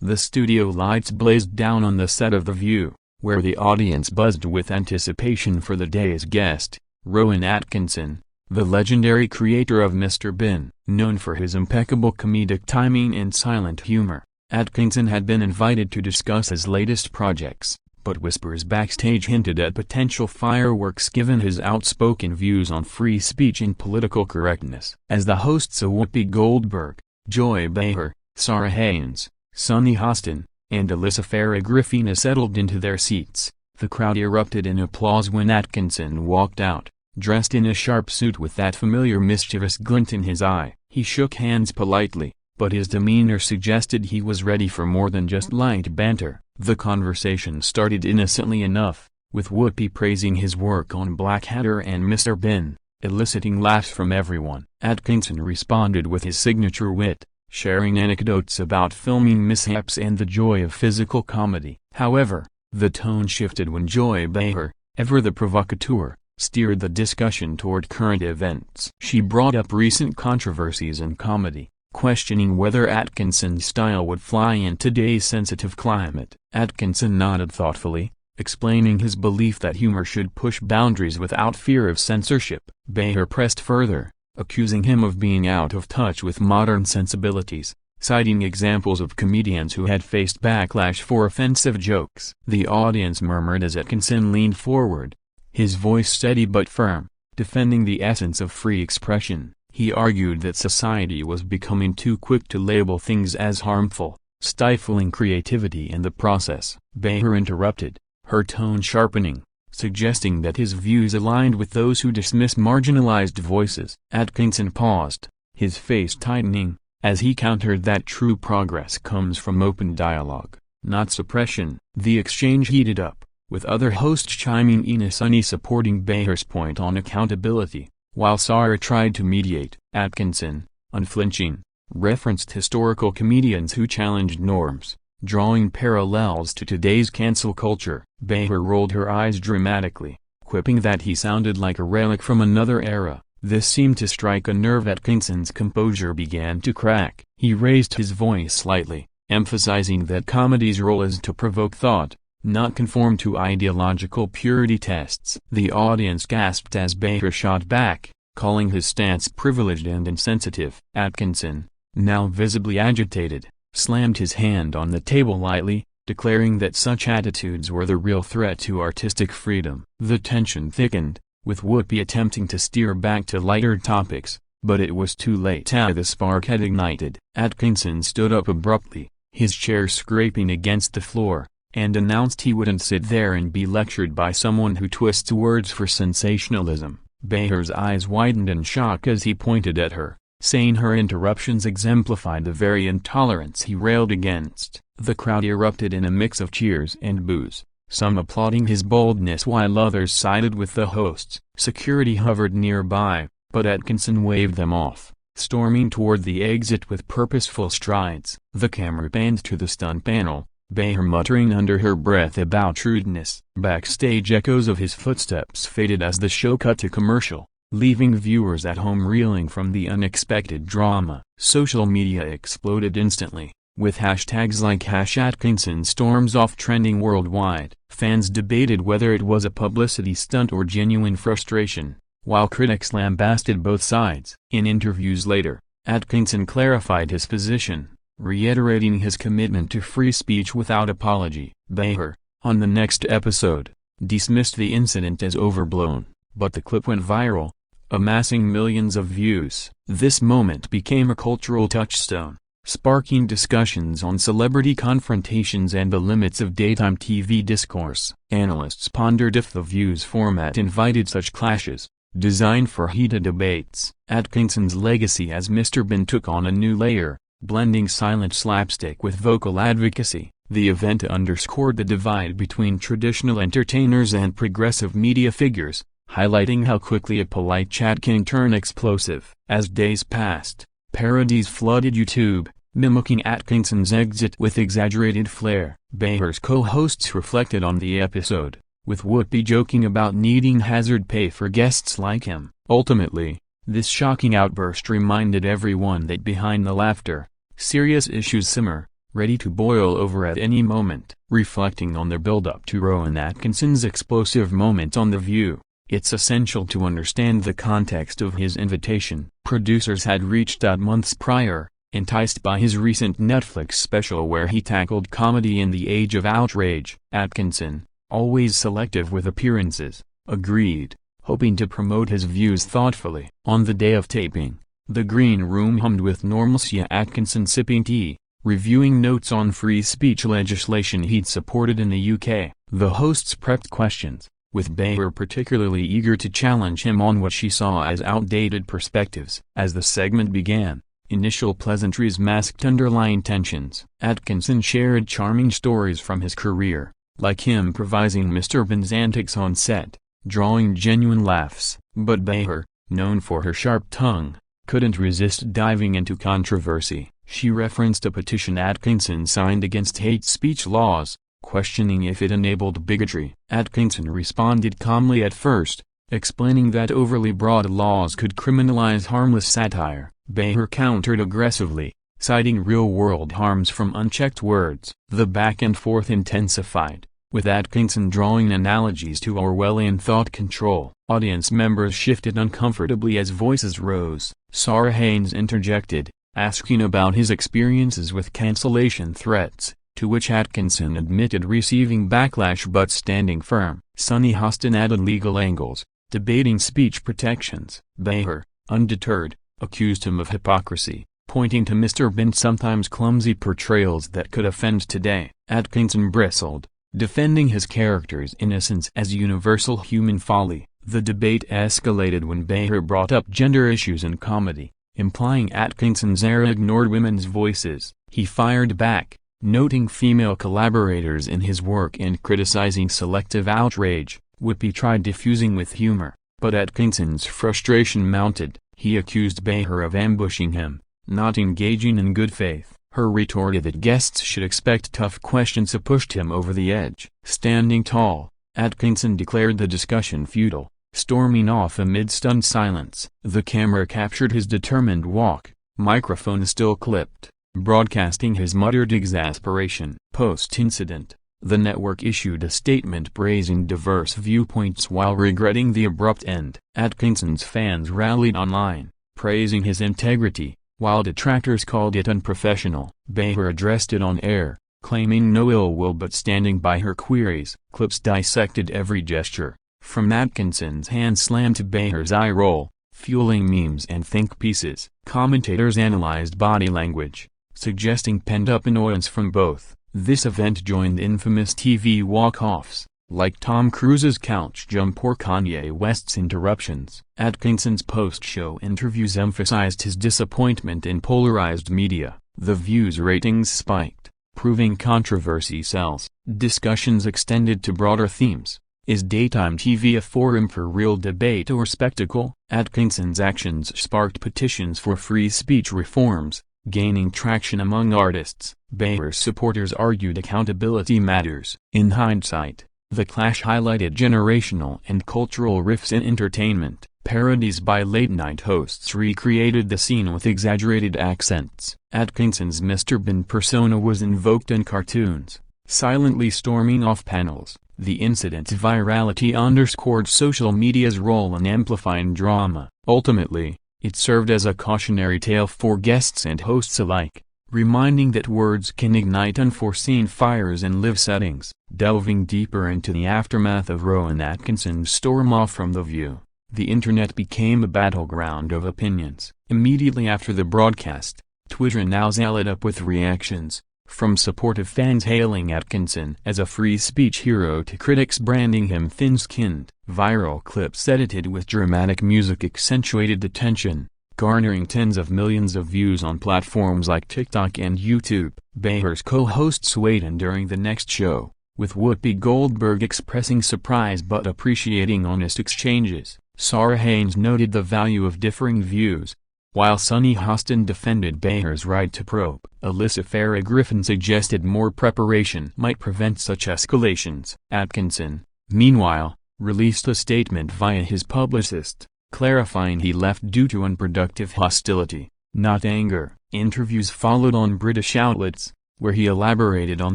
The studio lights blazed down on the set of The View, where the audience buzzed with anticipation for the day's guest, Rowan Atkinson, the legendary creator of Mr. Bean. Known for his impeccable comedic timing and silent humor, Atkinson had been invited to discuss his latest projects, but whispers backstage hinted at potential fireworks given his outspoken views on free speech and political correctness. As the hosts of Whoopi Goldberg, Joy Behar, Sarah Haynes, Sunny Hostin, and Alyssa Farah Griffina settled into their seats, the crowd erupted in applause when Atkinson walked out, dressed in a sharp suit with that familiar mischievous glint in his eye. He shook hands politely, but his demeanor suggested he was ready for more than just light banter. The conversation started innocently enough, with Whoopi praising his work on Blackadder and Mr. Bean, eliciting laughs from everyone. Atkinson responded with his signature wit, sharing anecdotes about filming mishaps and the joy of physical comedy. However, the tone shifted when Joy Behar, ever the provocateur, steered the discussion toward current events. She brought up recent controversies in comedy, questioning whether Atkinson's style would fly in today's sensitive climate. Atkinson nodded thoughtfully, explaining his belief that humor should push boundaries without fear of censorship. Behar pressed further, accusing him of being out of touch with modern sensibilities, citing examples of comedians who had faced backlash for offensive jokes. The audience murmured as Atkinson leaned forward, his voice steady but firm, defending the essence of free expression. He argued that society was becoming too quick to label things as harmful, stifling creativity in the process. Behar interrupted, her tone sharpening, suggesting that his views aligned with those who dismiss marginalized voices. Atkinson paused, his face tightening, as he countered that true progress comes from open dialogue, not suppression. The exchange heated up, with other hosts chiming in, a Sunny supporting Behar's point on accountability, while Sarah tried to mediate. Atkinson, unflinching, referenced historical comedians who challenged norms, drawing parallels to today's cancel culture. Behar rolled her eyes dramatically, quipping that he sounded like a relic from another era. This seemed to strike a nerve. Atkinson's composure began to crack. He raised his voice slightly, emphasizing that comedy's role is to provoke thought, not conform to ideological purity tests. The audience gasped as Behar shot back, calling his stance privileged and insensitive. Atkinson, now visibly agitated, slammed his hand on the table lightly, declaring that such attitudes were the real threat to artistic freedom. The tension thickened, with Whoopi attempting to steer back to lighter topics, but it was too late. The spark had ignited. Atkinson stood up abruptly, his chair scraping against the floor, and announced he wouldn't sit there and be lectured by someone who twists words for sensationalism. Behar's eyes widened in shock as he pointed at her, saying her interruptions exemplified the very intolerance he railed against. The crowd erupted in a mix of cheers and boos, some applauding his boldness while others sided with the hosts. Security hovered nearby, but Atkinson waved them off, storming toward the exit with purposeful strides. The camera panned to the stunt panel, Behar muttering under her breath about rudeness. Backstage, echoes of his footsteps faded as the show cut to commercial, leaving viewers at home reeling from the unexpected drama. Social media exploded instantly, with hashtags like #Atkinson storms off trending worldwide. Fans debated whether it was a publicity stunt or genuine frustration, while critics lambasted both sides. In interviews later, Atkinson clarified his position, reiterating his commitment to free speech without apology. Behar, on the next episode, dismissed the incident as overblown, but the clip went viral, amassing millions of views. This moment became a cultural touchstone, sparking discussions on celebrity confrontations and the limits of daytime TV discourse. Analysts pondered if The View's format invited such clashes, designed for heated debates. Atkinson's legacy as Mr. Bean took on a new layer, blending silent slapstick with vocal advocacy. The event underscored the divide between traditional entertainers and progressive media figures, highlighting how quickly a polite chat can turn explosive. As days passed, parodies flooded YouTube, mimicking Atkinson's exit with exaggerated flair. Behar's co-hosts reflected on the episode, with Whoopi joking about needing hazard pay for guests like him. Ultimately, this shocking outburst reminded everyone that behind the laughter, serious issues simmer. ready to boil over at any moment. Reflecting on the build-up to Rowan Atkinson's explosive moment on The View, it's essential to understand the context of his invitation. Producers had reached out months prior, enticed by his recent Netflix special where he tackled comedy in the age of outrage. Atkinson, always selective with appearances, agreed, hoping to promote his views thoughtfully. On the day of taping, the green room hummed with normalcy. Atkinson sipping tea, reviewing notes on free speech legislation he'd supported in the UK. The hosts prepped questions, with Behar particularly eager to challenge him on what she saw as outdated perspectives. As the segment began, initial pleasantries masked underlying tensions. Atkinson shared charming stories from his career, like him improvising Mr. Bean's antics on set, drawing genuine laughs. But Behar, known for her sharp tongue, couldn't resist diving into controversy. She referenced a petition Atkinson signed against hate speech laws, questioning if it enabled bigotry. Atkinson responded calmly at first, explaining that overly broad laws could criminalize harmless satire. Behar countered aggressively, citing real-world harms from unchecked words. The back-and-forth intensified, with Atkinson drawing analogies to Orwellian thought control. Audience members shifted uncomfortably as voices rose. Sarah Haynes interjected, asking about his experiences with cancellation threats, to which Atkinson admitted receiving backlash but standing firm. Sunny Hostin added legal angles, debating speech protections. Behar, undeterred, accused him of hypocrisy, pointing to Mr. Bean's sometimes clumsy portrayals that could offend today. Atkinson bristled, defending his character's innocence as universal human folly. The debate escalated when Behar brought up gender issues in comedy, implying Atkinson's era ignored women's voices. He fired back, noting female collaborators in his work and criticizing selective outrage. Whoopi tried diffusing with humor, but Atkinson's frustration mounted. He accused Behar of ambushing him, not engaging in good faith. Her retorted that guests should expect tough questions pushed him over the edge. Standing tall, Atkinson declared the discussion futile, storming off amid stunned silence. The camera captured his determined walk, microphone still clipped, broadcasting his muttered exasperation. Post-incident, the network issued a statement praising diverse viewpoints while regretting the abrupt end. Atkinson's fans rallied online, praising his integrity, while detractors called it unprofessional. Behar addressed it on air, claiming no ill will but standing by her queries. Clips dissected every gesture, from Atkinson's hand slam to Behar's eye roll, fueling memes and think pieces. Commentators analyzed body language, suggesting pent-up annoyance from both. This event joined infamous TV walk-offs, like Tom Cruise's couch jump or Kanye West's interruptions. Atkinson's post-show interviews emphasized his disappointment in polarized media. The View's ratings spiked, proving controversy sells. Discussions extended to broader themes. Is daytime TV a forum for real debate or spectacle? Atkinson's actions sparked petitions for free speech reforms, gaining traction among artists. Behar's supporters argued accountability matters. In hindsight, the clash highlighted generational and cultural rifts in entertainment. Parodies by late-night hosts recreated the scene with exaggerated accents. Atkinson's Mr. Bean persona was invoked in cartoons, silently storming off panels. The incident's virality underscored social media's role in amplifying drama. Ultimately, it served as a cautionary tale for guests and hosts alike, reminding that words can ignite unforeseen fires in live settings. Delving deeper into the aftermath of Rowan Atkinson's storm off from The View, the internet became a battleground of opinions. Immediately after the broadcast, Twitter now lit up with reactions, from supportive fans hailing Atkinson as a free speech hero to critics branding him thin-skinned. Viral clips edited with dramatic music accentuated the tension, garnering tens of millions of views on platforms like TikTok and YouTube. Behar's co-hosts weighed in during the next show, with Whoopi Goldberg expressing surprise but appreciating honest exchanges. Sarah Haynes noted the value of differing views, while Sunny Hostin defended Behar's right to probe. Alyssa Farah Griffin suggested more preparation might prevent such escalations. Atkinson, meanwhile, released a statement via his publicist, clarifying he left due to unproductive hostility, not anger. Interviews followed on British outlets, where he elaborated on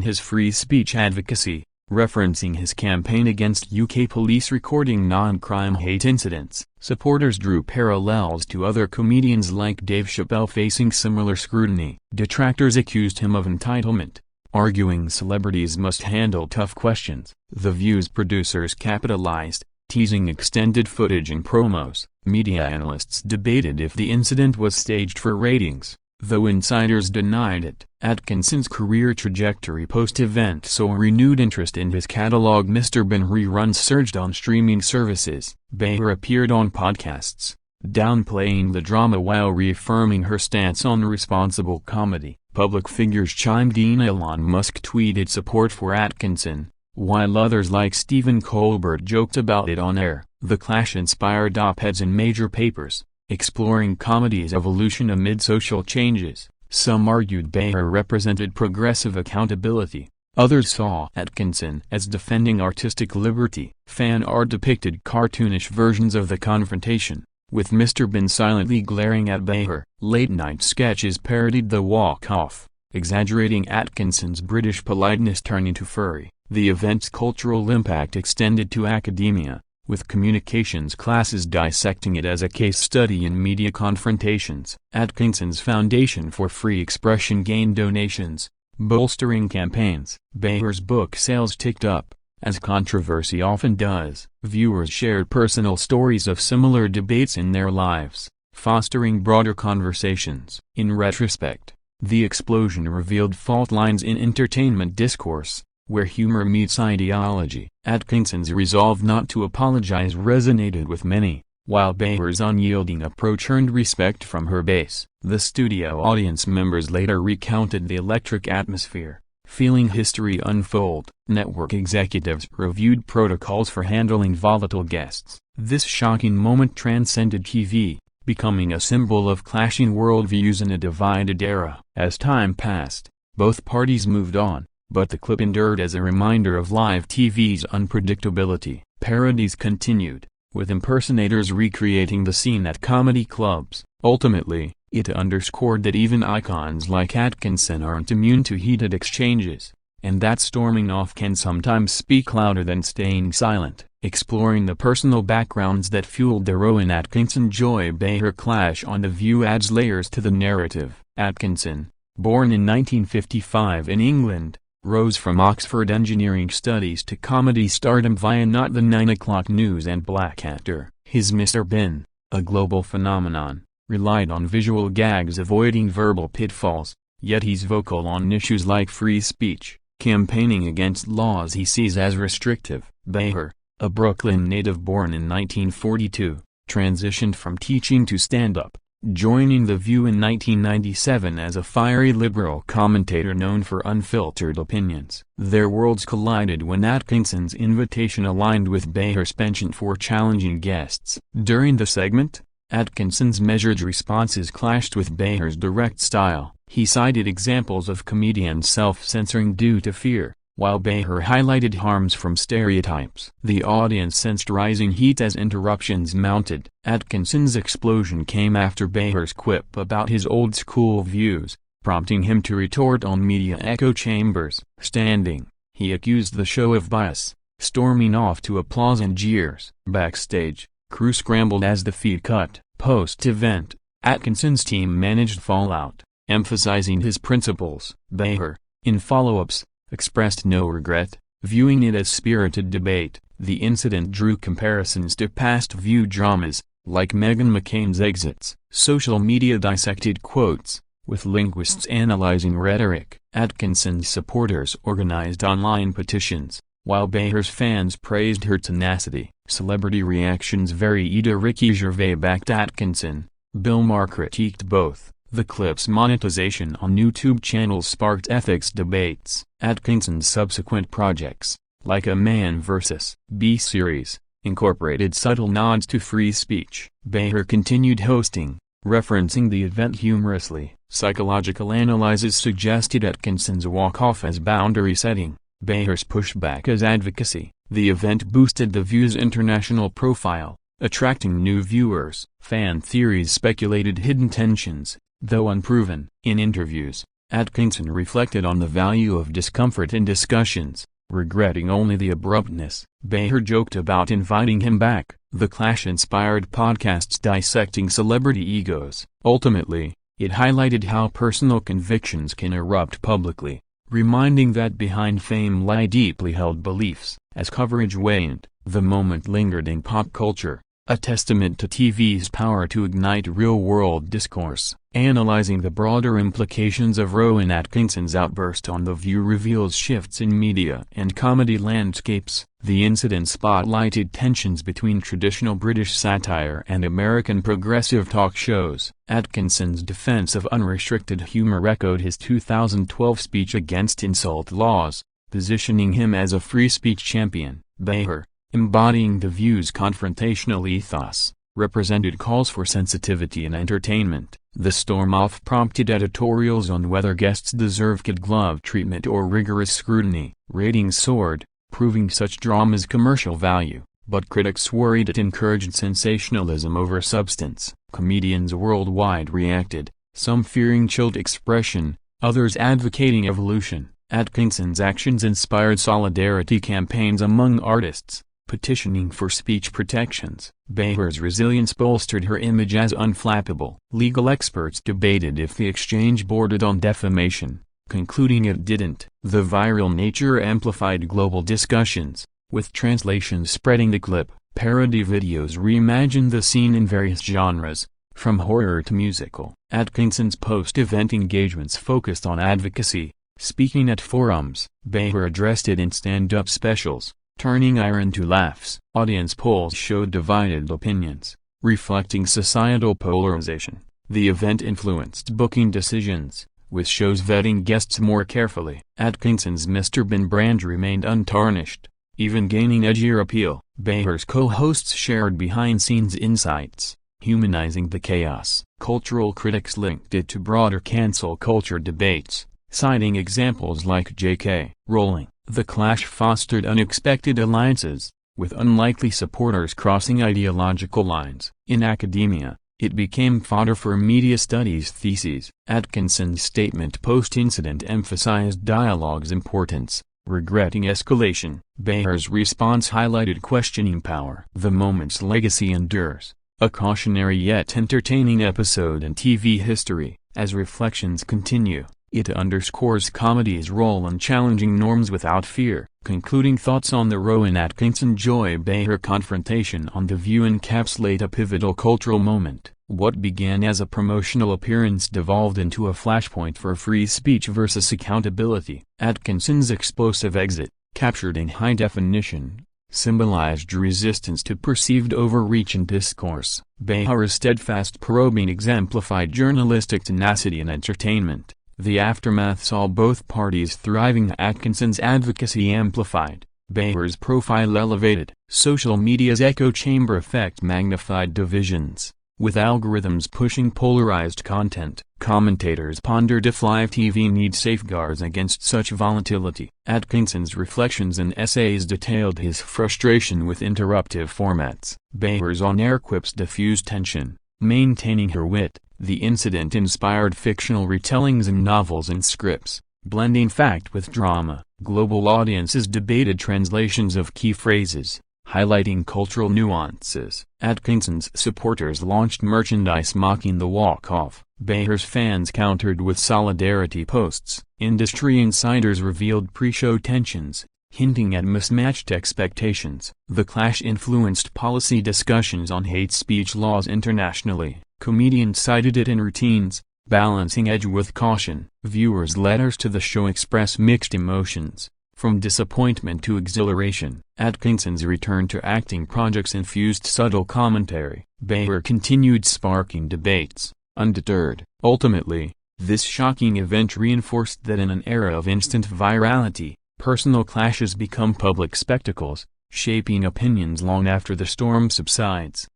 his free speech advocacy, referencing his campaign against UK police recording non-crime hate incidents. Supporters drew parallels to other comedians like Dave Chappelle facing similar scrutiny. Detractors accused him of entitlement, arguing celebrities must handle tough questions. The View's producers capitalized, teasing extended footage and promos. Media analysts debated if the incident was staged for ratings, though insiders denied it. Atkinson's career trajectory post-event saw renewed interest in his catalog. Mr. Bean reruns surged on streaming services. Behar appeared on podcasts, downplaying the drama while reaffirming her stance on responsible comedy. Public figures chimed in. Elon Musk tweeted support for Atkinson, while others like Stephen Colbert joked about it on air. The clash inspired op-eds in major papers, exploring comedy's evolution amid social changes. Some argued Behar represented progressive accountability, others saw Atkinson as defending artistic liberty. Fan art depicted cartoonish versions of the confrontation, with Mr. Bean silently glaring at Behar. Late-night sketches parodied the walk-off, exaggerating Atkinson's British politeness turning to furry. The event's cultural impact extended to academia, with communications classes dissecting it as a case study in media confrontations. Atkinson's Foundation for Free Expression gained donations, bolstering campaigns. Behar's book sales ticked up, as controversy often does. Viewers shared personal stories of similar debates in their lives, fostering broader conversations. In retrospect, the explosion revealed fault lines in entertainment discourse, where humor meets ideology. Atkinson's resolve not to apologize resonated with many, while Behar's unyielding approach earned respect from her base. The studio audience members later recounted the electric atmosphere, feeling history unfold. Network executives reviewed protocols for handling volatile guests. This shocking moment transcended TV, becoming a symbol of clashing worldviews in a divided era. As time passed, both parties moved on, but the clip endured as a reminder of live TV's unpredictability. Parodies continued, with impersonators recreating the scene at comedy clubs. Ultimately, it underscored that even icons like Atkinson aren't immune to heated exchanges, and that storming off can sometimes speak louder than staying silent. Exploring the personal backgrounds that fueled the Rowan Atkinson-Joy Behar clash on The View adds layers to the narrative. Atkinson, born in 1955 in England, rose from Oxford engineering studies to comedy stardom via Not the 9 O'Clock News and Blackadder. His Mr. Bean, a global phenomenon, relied on visual gags avoiding verbal pitfalls, yet he's vocal on issues like free speech, campaigning against laws he sees as restrictive. Behar, a Brooklyn native born in 1942, transitioned from teaching to stand-up, joining The View in 1997 as a fiery liberal commentator known for unfiltered opinions. Their worlds collided when Atkinson's invitation aligned with Behar's penchant for challenging guests. During the segment, Atkinson's measured responses clashed with Behar's direct style. He cited examples of comedians self-censoring due to fear, while Behar highlighted harms from stereotypes. The audience sensed rising heat as interruptions mounted. Atkinson's explosion came after Behar's quip about his old-school views, prompting him to retort on media echo chambers. Standing, he accused the show of bias, storming off to applause and jeers. Backstage, crew scrambled as the feed cut. Post-event, Atkinson's team managed fallout, emphasizing his principles. Behar, in follow-ups, expressed no regret, viewing it as spirited debate. The incident drew comparisons to past View dramas, like Meghan McCain's exits. Social media dissected quotes, with linguists analyzing rhetoric. Atkinson's supporters organized online petitions, while Behar's fans praised her tenacity. Celebrity reactions varied. Ricky Gervais backed Atkinson, Bill Maher critiqued both. The clip's monetization on YouTube channels sparked ethics debates. Atkinson's subsequent projects, like A Man vs. B series, incorporated subtle nods to free speech. Behar continued hosting, referencing the event humorously. Psychological analyses suggested Atkinson's walk-off as boundary setting, Behar's pushback as advocacy. The event boosted The View's international profile, attracting new viewers. Fan theories speculated hidden tensions, though unproven. In interviews, Atkinson reflected on the value of discomfort in discussions, regretting only the abruptness. Behar joked about inviting him back. The Clash inspired podcasts dissecting celebrity egos. Ultimately, it highlighted how personal convictions can erupt publicly, reminding that behind fame lie deeply held beliefs. As coverage waned, the moment lingered in pop culture, a testament to TV's power to ignite real-world discourse. Analyzing the broader implications of Rowan Atkinson's outburst on The View reveals shifts in media and comedy landscapes. The incident spotlighted tensions between traditional British satire and American progressive talk shows. Atkinson's defense of unrestricted humor echoed his 2012 speech against insult laws, positioning him as a free speech champion. Behar, embodying The View's confrontational ethos, represented calls for sensitivity and entertainment. The storm-off prompted editorials on whether guests deserve kid glove treatment or rigorous scrutiny. Ratings soared, proving such drama's commercial value, but critics worried it encouraged sensationalism over substance. Comedians worldwide reacted, some fearing chilled expression, others advocating evolution. Atkinson's actions inspired solidarity campaigns among artists, petitioning for speech protections. Behar's resilience bolstered her image as unflappable. Legal experts debated if the exchange bordered on defamation, concluding it didn't. The viral nature amplified global discussions, with translations spreading the clip. Parody videos reimagined the scene in various genres, from horror to musical. Atkinson's post-event engagements focused on advocacy, speaking at forums. Behar addressed it in stand-up specials, turning ire into laughs. Audience polls showed divided opinions, reflecting societal polarization. The event influenced booking decisions, with shows vetting guests more carefully. Atkinson's Mr. Bean brand remained untarnished, even gaining edgier appeal. Behar's co-hosts shared behind-scenes insights, humanizing the chaos. Cultural critics linked it to broader cancel culture debates, citing examples like J.K. Rowling. The Clash fostered unexpected alliances, with unlikely supporters crossing ideological lines. In academia, it became fodder for media studies theses. Atkinson's statement post-incident emphasized dialogue's importance, regretting escalation. Behar's response highlighted questioning power. The moment's legacy endures, a cautionary yet entertaining episode in TV history. As reflections continue, it underscores comedy's role in challenging norms without fear. Concluding thoughts on the Rowan Atkinson-Joy Behar confrontation on The View encapsulate a pivotal cultural moment. What began as a promotional appearance devolved into a flashpoint for free speech versus accountability. Atkinson's explosive exit, captured in high definition, symbolized resistance to perceived overreach in discourse. Behar's steadfast probing exemplified journalistic tenacity and entertainment. The aftermath saw both parties thriving. Atkinson's advocacy amplified, Behar's profile elevated. Social media's echo chamber effect magnified divisions, with algorithms pushing polarized content. Commentators pondered if live TV needs safeguards against such volatility. Atkinson's reflections and essays detailed his frustration with interruptive formats. Behar's on-air quips diffused tension, maintaining her wit. The incident inspired fictional retellings in novels and scripts, blending fact with drama. Global audiences debated translations of key phrases, highlighting cultural nuances. Atkinson's supporters launched merchandise mocking the walk-off. Behar's fans countered with solidarity posts. Industry insiders revealed pre-show tensions, hinting at mismatched expectations. The Clash influenced policy discussions on hate speech laws internationally. Comedians cited it in routines, balancing edge with caution. Viewers' letters to the show express mixed emotions, from disappointment to exhilaration. Atkinson's return to acting projects infused subtle commentary. Behar continued sparking debates, undeterred. Ultimately, this shocking event reinforced that in an era of instant virality, personal clashes become public spectacles, shaping opinions long after the storm subsides.